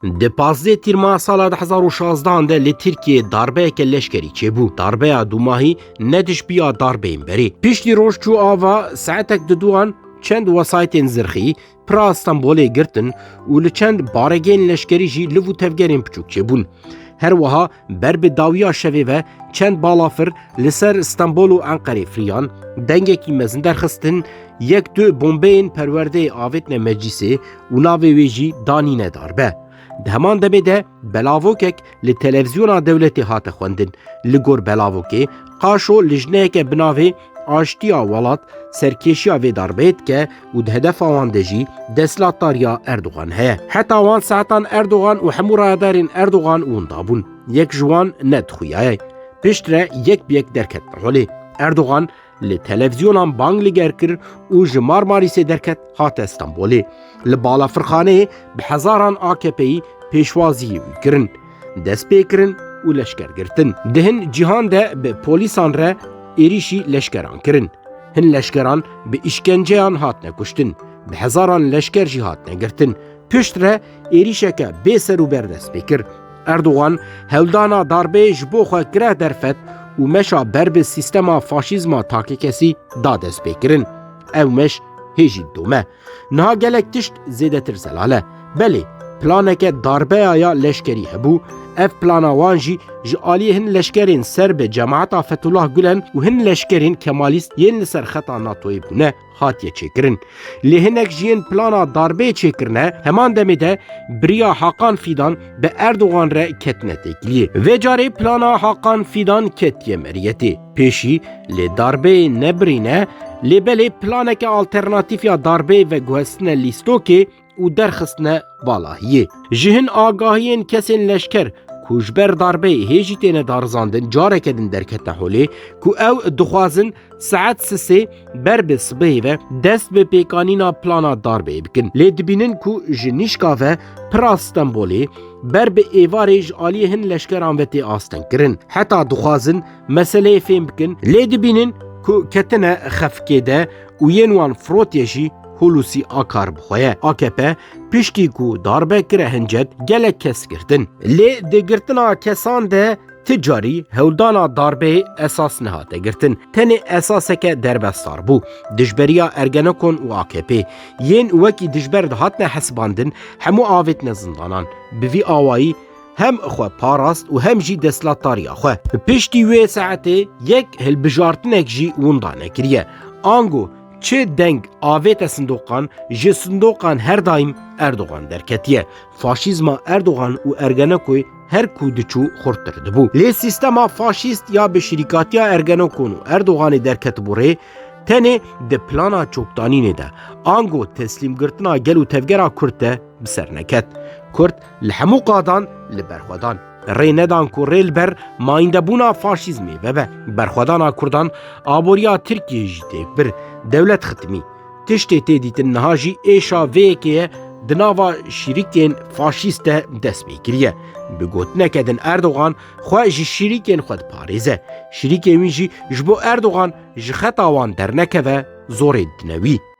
Di 15 tîrma sala 2016 de li Tirkiye darbeyeke leşkerî çêbû. Darbeya dûmahî ne dişbiya darbeyên berê. Piştî roj çû ava saetek di duan çend wesayetên zirxî pira Stenbolê girtin û li çend baregên leşkerî jî liv û tevgerên biçûk çêbûn. Her wiha ber bi dawiya şevê ve çend balafir li ser Stenbol û Enqerê firiyan, dengekî mezin derxistin, yek du bombeyên perwerdeyê avêtine meclîsê û navê wê jî danîne darbe. Di heman demê de belavokek li televizyona dewletê hate xwendin. Li gor belavokê qaşo li jineyeke binavê aştiya welat serkêşiya vê darbeyê dike û di hedefa wan de jî desthilatdariya Erdogan heye. Heta wan saetan Erdogan û hemû rayadarên Erdogan û dabûn. Yek ji wan ne dixuyaye. Piştre yek bi yek derketine holê. Erdogan li televizyonan bang li ger kir û ji Marmarîsê derket hate Stenbolê. Li balafirxaneyê bi hezaran AKP'yî pêşwaziyê wî kirin. Dest pê kirin û leşker girtin. Di hin cîhan de bi polîsan re êrişî leşkeran kirin. Hin leşkeran bi îşkenceyan hatine kuştin. Bi hezaran leşker jî hatine girtin. Pişt re êrişeke bê ser û ber dest pê kir. Erdogan hewldana darbeyê ji bo xwe gireh derfet û meşa ber bi sîstema faşîzma takêkesî da dest pê kirin. Ew meş hêjî dome. Niha gelek tişt zêdetir zelale. Belê planeke darbeya ya leşkerî hebû, ev plana wan jî ji aliyê hin leşkerên ser bi cemaeta Fethullah Gülen û hin leşkerên Kemalîst yên li ser xeta NATOyê bûne hatiye çêkirin. Lê hinek jî yên plana darbeyê çêkirine heman demê de biriya Hakan Fidan bi Erdogan re ketine têkiliyê. Vê carê plana Hakan Fidan ketiye meriyetê. Pêşî lê darbeyê nebirîne, lê belê planeke alternatîf ya darbeyê ve guhestine lîstokê û derxistine balahiyê. Ji hin agahiyên kesên leşker ku ji ber darbeyê hêjî têne darizandin careke din derketine holê ku ew dixwazin saet sisê ber bi sibehê ve dest bi pêkanîna plana darbeyê bikin. Lê dibînin ku ji nîşka ve pira Stenbolê ber bi êvarê ji aliyê hin leşkeran ve tê astin kirin. Heta dixwazin meseleyê fêm bikin. Lê dibînin ku ketine xefkê de û yên wan firotiyê jî Hulusi akar bixwe. AKP piştî ku darbe kire hincet gelek kes girtin. Lê di girtina kesan de ticarî hewldana darbeyê esas nehate girtin. Tenê esaseke derbestar bû. Dijberiya Ergenekon û AKP. Yên wekî dijber dihatine hesibandin hemû avêtine zindanan. Bi vî awayî hem xwe parast û hem jî desthilatdariya xwe. Piştî wê saetê yek hilbijartinek jî winda nekiriye. Ango çi deng avête sindoqan ji sindoqan her daim Erdogan derketiye. Faşîzma Erdogan û Ergenekoy her ku diçû xurttir dibû. Lê sîstema faşîst ya bi şîrîkatiya Ergenekon û Erdoganê derketibû rê, tenê di plana çokdanînê de ango teslîm girtina gel û tevgera Kurd de bi ser neket. Kurd li hemû qadan li berxwedan. Rê nedan ku rê li ber mayîndebûna faşîzmê vebe. Berxwedana Kurdan aboriya Tirkiyeyê jî têk bir. Dewlet xitmî. Tiştê tê dîtin niha jî êşa vêyekê ye di nava şîrîkên faşîst de dest pê kiriye. Bi gotineke din Erdogan xwe ji şîrîkên xwe diparêze. Şîrîkên wî jî ji bo Erdogan ji xeta wan dernekeve zorê dinewî.